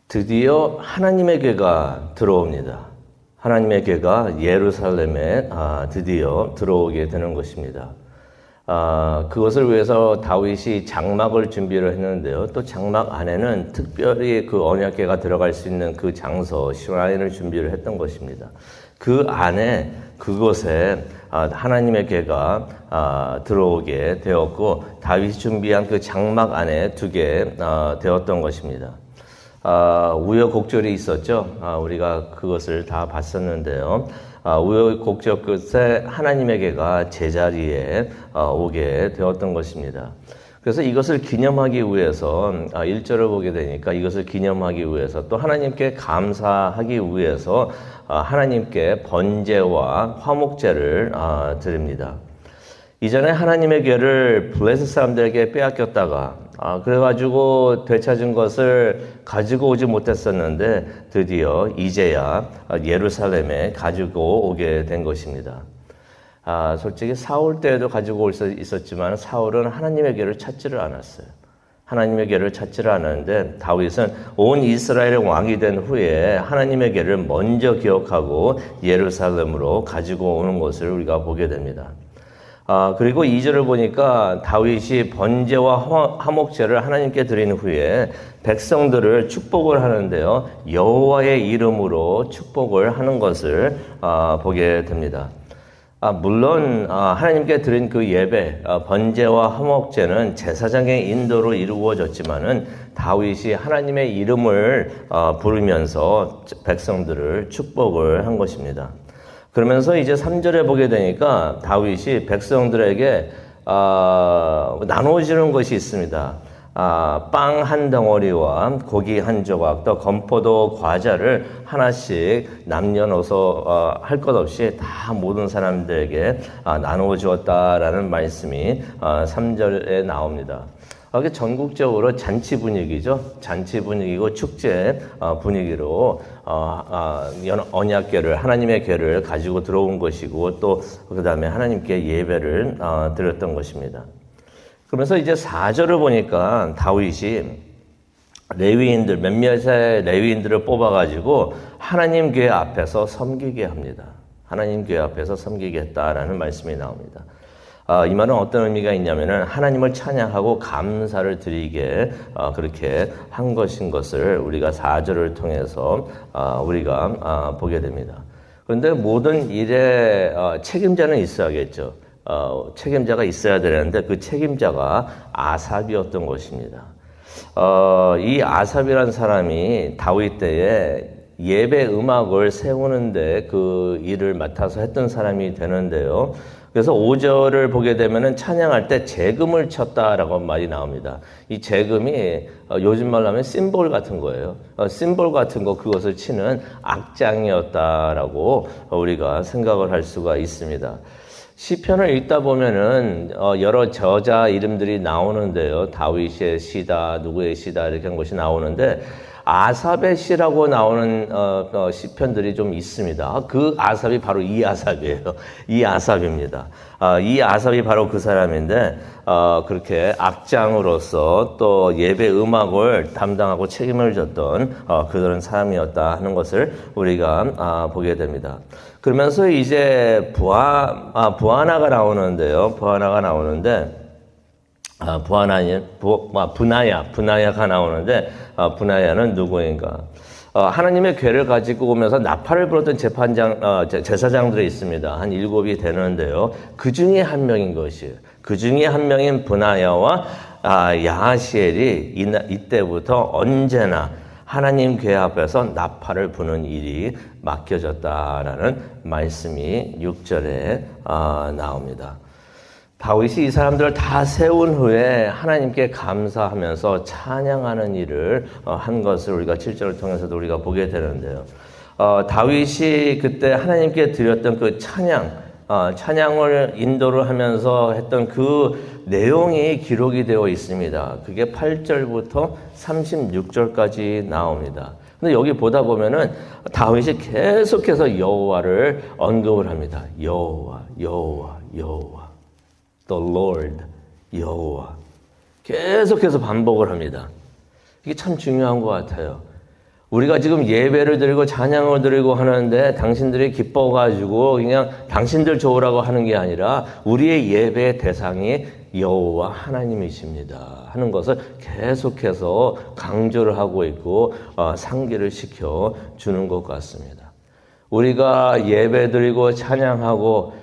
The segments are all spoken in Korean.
드디어 하나님의 괴가 들어옵니다. 하나님의 괴가 예루살렘에 드디어 들어오게 되는 것입니다. 그것을 위해서 다윗이 장막을 준비를 했는데요. 또 장막 안에는 특별히 그 언약궤가 들어갈 수 있는 그 장소, 슈라인을 준비를 했던 것입니다. 그 안에 그곳에 하나님의 궤가 들어오게 되었고 다윗이 준비한 그 장막 안에 두게 되었던 것입니다. 우여곡절이 있었죠. 우리가 그것을 다 봤었는데요. 우여곡절 끝에 하나님의 궤가 제자리에 오게 되었던 것입니다. 그래서 이것을 기념하기 위해서 1절을 보게 되니까 이것을 기념하기 위해서 또 하나님께 감사하기 위해서 하나님께 번제와 화목제를 드립니다. 이전에 하나님의 괴를 블레셋 사람들에게 빼앗겼다가 그래가지고 되찾은 것을 가지고 오지 못했었는데 드디어 이제야 예루살렘에 가지고 오게 된 것입니다. 솔직히 사울 때에도 가지고 올 수 있었지만 사울은 하나님의 괴를 찾지를 않았어요. 하나님의 괴를 찾지를 않았는데 다윗은 온 이스라엘의 왕이 된 후에 하나님의 괴를 먼저 기억하고 예루살렘으로 가지고 오는 것을 우리가 보게 됩니다. 그리고 2절을 보니까 다윗이 번제와 화목제를 하나님께 드린 후에 백성들을 축복을 하는데요. 여호와의 이름으로 축복을 하는 것을 보게 됩니다. 물론 하나님께 드린 그 예배, 번제와 화목제는 제사장의 인도로 이루어졌지만은 다윗이 하나님의 이름을 부르면서 백성들을 축복을 한 것입니다. 그러면서 이제 3절에 보게 되니까 다윗이 백성들에게 나눠주는 것이 있습니다. 빵 한 덩어리와 고기 한 조각, 또 건포도 과자를 하나씩 남녀노소 할 것 없이 다 모든 사람들에게 나누어 주었다라는 말씀이 3절에 나옵니다. 이게 전국적으로 잔치 분위기죠. 잔치 분위기고 축제 분위기로 언약궤를 하나님의 궤를 가지고 들어온 것이고 또 그 다음에 하나님께 예배를 드렸던 것입니다. 그러면서 이제 4절을 보니까 다윗이 레위인들 몇몇의 레위인들을 뽑아가지고 하나님 궤 앞에서 섬기게 합니다. 하나님 궤 앞에서 섬기게 했다라는 말씀이 나옵니다. 이 말은 어떤 의미가 있냐면은 하나님을 찬양하고 감사를 드리게 그렇게 한 것인 것을 우리가 4절을 통해서 우리가 보게 됩니다. 그런데 모든 일에 책임자는 있어야겠죠. 책임자가 있어야 되는데 그 책임자가 아삽이었던 것입니다. 이 아삽이라는 사람이 다윗 때에 예배 음악을 세우는데 그 일을 맡아서 했던 사람이 되는데요. 그래서 5절을 보게 되면은 찬양할 때 재금을 쳤다라고 말이 나옵니다. 이 재금이 요즘 말로 하면 심볼 같은 거예요. 심볼 같은 거 그것을 치는 악장이었다라고 우리가 생각을 할 수가 있습니다. 시편을 읽다 보면은 여러 저자 이름들이 나오는데요. 다윗의 시다, 누구의 시다 이렇게 한 것이 나오는데 아삽의 시라고 나오는 시편들이 좀 있습니다. 그 아삽이 바로 이 아삽이에요. 이 아삽입니다. 이 아삽이 바로 그 사람인데 그렇게 악장으로서 또 예배 음악을 담당하고 책임을 졌던 그런 사람이었다 하는 것을 우리가 보게 됩니다. 그러면서 이제 부하나가 나오는데요. 부하나가 나오는데 분하야가 나오는데 분하야는 누구인가? 하나님의 궤를 가지고 오면서 나팔을 불었던 제사장들이 있습니다. 한 7이 되는데요. 그 중에 한 명인 것이에요. 그 중에 한 명인 분하야와 야하시엘이 이때부터 언제나 하나님 궤 앞에서 나팔을 부는 일이 맡겨졌다라는 말씀이 6절에 나옵니다. 다윗이 이 사람들을 다 세운 후에 하나님께 감사하면서 찬양하는 일을 한 것을 우리가 7절을 통해서도 우리가 보게 되는데요. 다윗이 그때 하나님께 드렸던 그 찬양을 인도를 하면서 했던 그 내용이 기록이 되어 있습니다. 그게 8절부터 36절까지 나옵니다. 근데 여기 보다 보면은 다윗이 계속해서 여호와를 언급을 합니다. 여호와, 여호와, 여호와. The Lord, 여호와. 계속해서 반복을 합니다. 이게 참 중요한 것 같아요. 우리가 지금 예배를 드리고 찬양을 드리고 하는데 당신들이 기뻐가지고 그냥 당신들 좋으라고 하는 게 아니라 우리의 예배의 대상이 여호와 하나님이십니다 하는 것을 계속해서 강조를 하고 있고 상기를 시켜주는 것 같습니다. 우리가 예배 드리고 찬양하고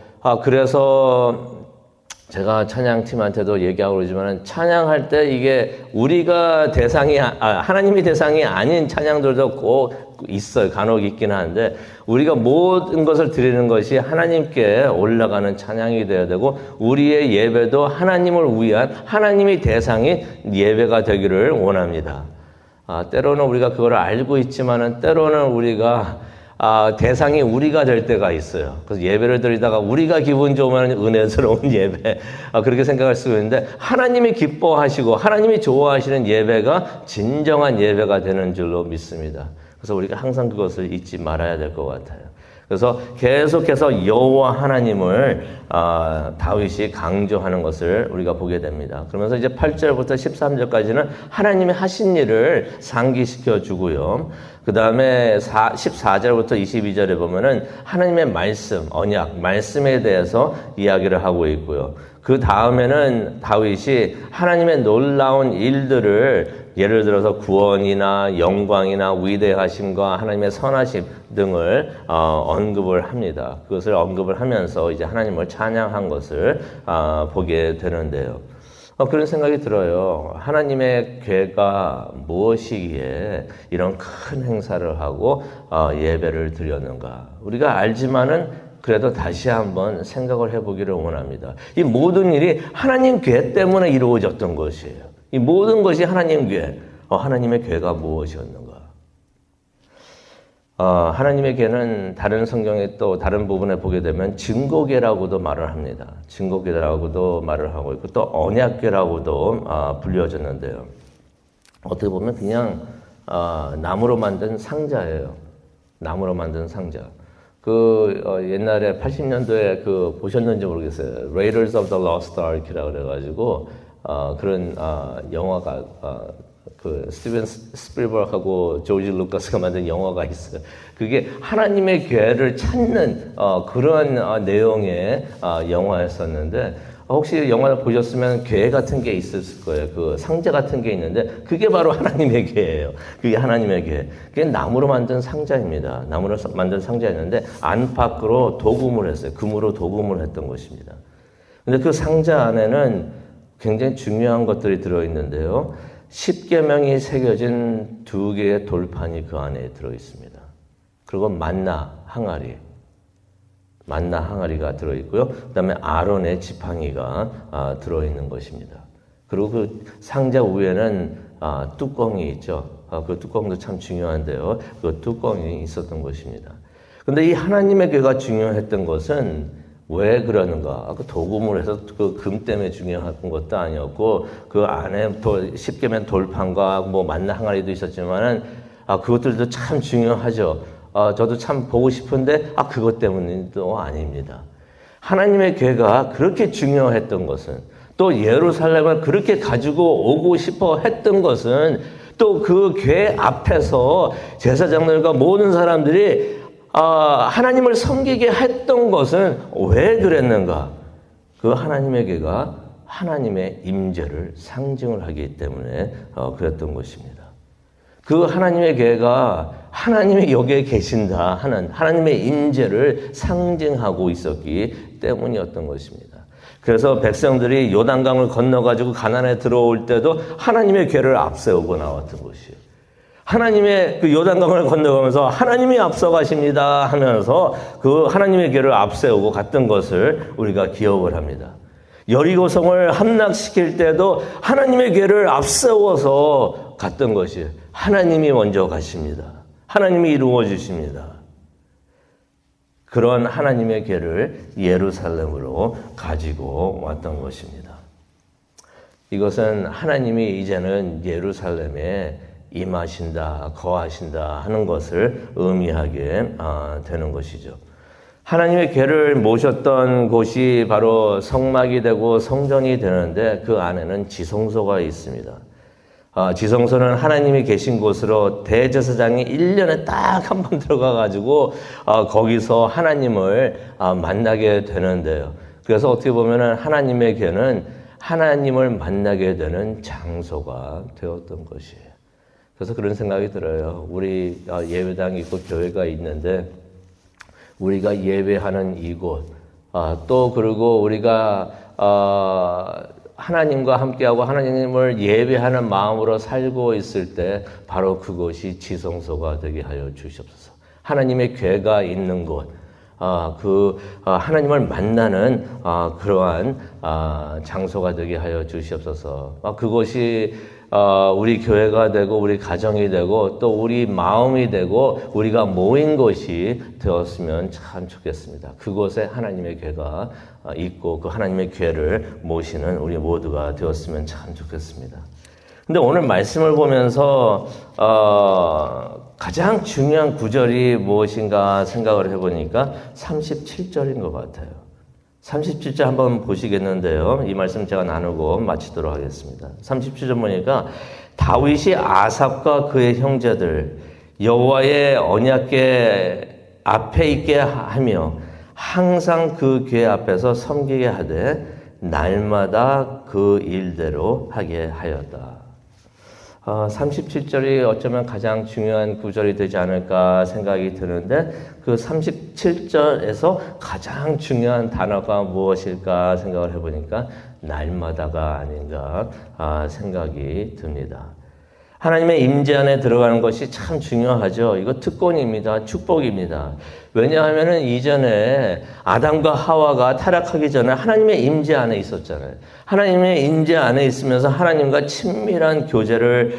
그래서 제가 찬양팀한테도 얘기하고 그러지만 찬양할 때 이게 우리가 대상이 하나님이 대상이 아닌 찬양들도 꼭 있어요. 간혹 있긴 한데 우리가 모든 것을 드리는 것이 하나님께 올라가는 찬양이 되어야 되고 우리의 예배도 하나님을 위한 하나님이 대상인 예배가 되기를 원합니다. 때로는 우리가 그걸 알고 있지만은 때로는 우리가 대상이 우리가 될 때가 있어요. 그래서 예배를 드리다가 우리가 기분 좋으면 은혜스러운 예배, 그렇게 생각할 수 있는데 하나님이 기뻐하시고 하나님이 좋아하시는 예배가 진정한 예배가 되는 줄로 믿습니다. 그래서 우리가 항상 그것을 잊지 말아야 될 것 같아요. 그래서 계속해서 여호와 하나님을 다윗이 강조하는 것을 우리가 보게 됩니다. 그러면서 이제 8절부터 13절까지는 하나님이 하신 일을 상기시켜 주고요. 그 다음에 14절부터 22절에 보면은 하나님의 말씀, 언약, 말씀에 대해서 이야기를 하고 있고요. 그 다음에는 다윗이 하나님의 놀라운 일들을 예를 들어서 구원이나 영광이나 위대하심과 하나님의 선하심 등을 언급을 합니다. 그것을 언급을 하면서 이제 하나님을 찬양한 것을 보게 되는데요. 그런 생각이 들어요. 하나님의 궤가 무엇이기에 이런 큰 행사를 하고 예배를 드렸는가. 우리가 알지만은 그래도 다시 한번 생각을 해보기를 원합니다. 이 모든 일이 하나님 궤 때문에 이루어졌던 것이에요. 이 모든 것이 하나님 궤. 하나님의 궤가 무엇이었는가. 하나님의 궤는 다른 성경에 또 다른 부분에 보게 되면 증거궤라고도 말을 합니다. 증거궤라고도 말을 하고 있고 또 언약궤라고도 불려졌는데요. 어떻게 보면 그냥 나무로 만든 상자예요. 나무로 만든 상자. 옛날에 80년도에 보셨는지 모르겠어요. Raiders of the Lost Ark이라고 그래가지고 그런 영화가 스티븐 스필버그하고 조지 루카스가 만든 영화가 있어요. 그게 하나님의 궤를 찾는 그런 내용의 영화였었는데 혹시 영화를 보셨으면 궤 같은 게 있었을 거예요. 그 상자 같은 게 있는데 그게 바로 하나님의 궤예요. 그게 하나님의 궤. 그게 나무로 만든 상자입니다. 나무로 만든 상자였는데 안팎으로 도금을 했어요. 금으로 도금을 했던 것입니다. 근데 그 상자 안에는 굉장히 중요한 것들이 들어있는데요. 10계명이 새겨진 2개의 돌판이 그 안에 들어있습니다. 그리고 만나 항아리가 들어있고요. 그 다음에 아론의 지팡이가 들어있는 것입니다. 그리고 그 상자 위에는 뚜껑이 있죠. 그 뚜껑도 참 중요한데요. 그 뚜껑이 있었던 것입니다. 근데 이 하나님의 궤가 중요했던 것은 왜 그러는가? 그 도금을 해서 그 금 때문에 중요한 것도 아니었고 그 안에 10계명 돌판과 뭐 만나 항아리도 있었지만은 그것들도 참 중요하죠. 저도 참 보고 싶은데 그것 때문도 아닙니다. 하나님의 궤가 그렇게 중요했던 것은 또 예루살렘을 그렇게 가지고 오고 싶어 했던 것은 또 그 궤 앞에서 제사장들과 모든 사람들이 하나님을 섬기게 했던 것은 왜 그랬는가? 그 하나님의 궤가 하나님의 임재를 상징을 하기 때문에 그랬던 것입니다. 그 하나님의 궤가 하나님이 여기에 계신다 하는 하나님의 임재를 상징하고 있었기 때문이었던 것입니다. 그래서 백성들이 요단강을 건너가지고 가나안에 들어올 때도 하나님의 궤를 앞세우고 나왔던 것이에요. 하나님의 그 요단강을 건너가면서 하나님이 앞서가십니다 하면서 그 하나님의 궤를 앞세우고 갔던 것을 우리가 기억을 합니다. 여리고성을 함락시킬 때도 하나님의 궤를 앞세워서 갔던 것이 하나님이 먼저 가십니다. 하나님이 이루어 주십니다. 그런 하나님의 궤를 예루살렘으로 가지고 왔던 것입니다. 이것은 하나님이 이제는 예루살렘에 임하신다, 거하신다 하는 것을 의미하게 되는 것이죠. 하나님의 궤를 모셨던 곳이 바로 성막이 되고 성전이 되는데 그 안에는 지성소가 있습니다. 지성소는 하나님이 계신 곳으로 대제사장이 1년에 딱 한 번 들어가가지고 거기서 하나님을 만나게 되는데요. 그래서 어떻게 보면은 하나님의 궤는 하나님을 만나게 되는 장소가 되었던 것이에요. 그래서 그런 생각이 들어요. 우리 예배당이 있고 교회가 있는데 우리가 예배하는 이곳, 또 그리고 우리가 하나님과 함께하고 하나님을 예배하는 마음으로 살고 있을 때 바로 그것이 지성소가 되게 하여 주시옵소서. 하나님의 궤가 있는 곳, 하나님을 만나는 그러한 장소가 되게 하여 주시옵소서. 그것이 우리 교회가 되고 우리 가정이 되고 또 우리 마음이 되고 우리가 모인 것이 되었으면 참 좋겠습니다. 그곳에 하나님의 궤가 있고 그 하나님의 궤를 모시는 우리 모두가 되었으면 참 좋겠습니다. 근데 오늘 말씀을 보면서 가장 중요한 구절이 무엇인가 생각을 해보니까 37절인 것 같아요. 37절 한번 보시겠는데요. 이 말씀 제가 나누고 마치도록 하겠습니다. 37절 보니까 다윗이 아삽과 그의 형제들 여호와의 언약궤 앞에 있게 하며 항상 그 궤 앞에서 섬기게 하되 날마다 그 일대로 하게 하였다. 37절이 어쩌면 가장 중요한 구절이 되지 않을까 생각이 드는데 그 37절에서 가장 중요한 단어가 무엇일까 생각을 해보니까 날마다가 아닌가 생각이 듭니다. 하나님의 임재 안에 들어가는 것이 참 중요하죠. 이거 특권입니다. 축복입니다. 왜냐하면 이전에 아담과 하와가 타락하기 전에 하나님의 임재 안에 있었잖아요. 하나님의 임재 안에 있으면서 하나님과 친밀한 교제를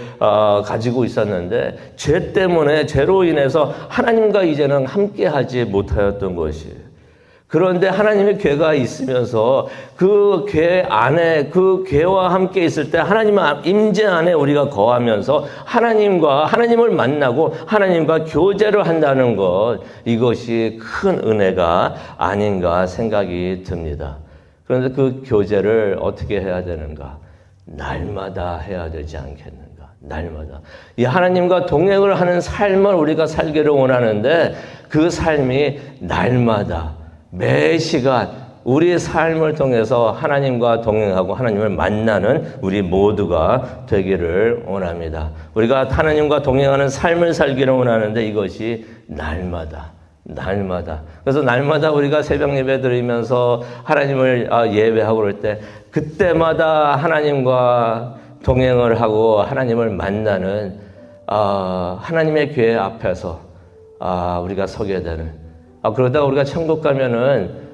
가지고 있었는데 죄 때문에 죄로 인해서 하나님과 이제는 함께하지 못하였던 것이에요. 그런데 하나님의 궤가 있으면서 그 궤 안에 그 궤와 함께 있을 때 하나님 임재 안에 우리가 거하면서 하나님을 만나고 하나님과 교제를 한다는 것, 이것이 큰 은혜가 아닌가 생각이 듭니다. 그런데 그 교제를 어떻게 해야 되는가? 날마다 해야 되지 않겠는가? 날마다. 이 하나님과 동행을 하는 삶을 우리가 살기를 원하는데 그 삶이 날마다 매 시간 우리의 삶을 통해서 하나님과 동행하고 하나님을 만나는 우리 모두가 되기를 원합니다. 우리가 하나님과 동행하는 삶을 살기를 원하는데 이것이 날마다. 그래서 날마다 우리가 새벽 예배 드리면서 하나님을 예배하고 그럴 때 그때마다 하나님과 동행을 하고 하나님을 만나는 하나님의 궤 앞에서 우리가 서게 되는 그러다가 우리가 천국 가면은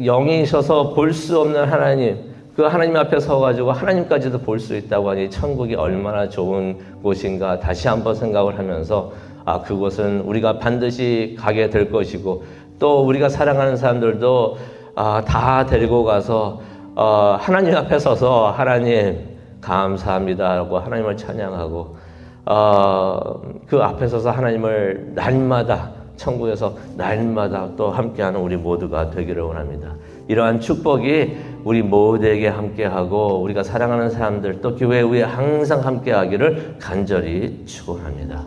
영이셔서 볼 수 없는 하나님, 그 하나님 앞에 서가지고 하나님까지도 볼 수 있다고 하니 천국이 얼마나 좋은 곳인가 다시 한번 생각을 하면서 그곳은 우리가 반드시 가게 될 것이고 또 우리가 사랑하는 사람들도 다 데리고 가서 하나님 앞에 서서 하나님 감사합니다라고 하나님을 찬양하고 그 앞에 서서 하나님을 날마다 천국에서 날마다 또 함께하는 우리 모두가 되기를 원합니다. 이러한 축복이 우리 모두에게 함께하고 우리가 사랑하는 사람들 또 교회 위에 항상 함께하기를 간절히 축원합니다.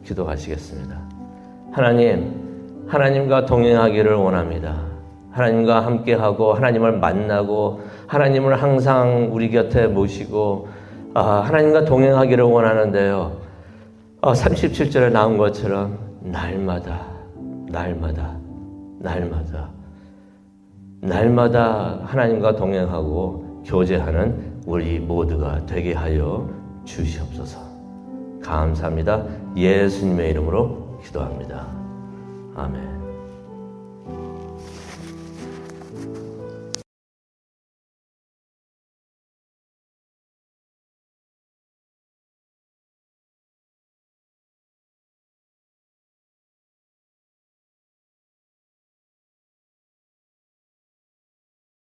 기도하시겠습니다. 하나님과 동행하기를 원합니다. 하나님과 함께하고 하나님을 만나고 하나님을 항상 우리 곁에 모시고 하나님과 동행하기를 원하는데요. 37절에 나온 것처럼 날마다 하나님과 동행하고 교제하는 우리 모두가 되게 하여 주시옵소서. 감사합니다. 예수님의 이름으로 기도합니다. 아멘.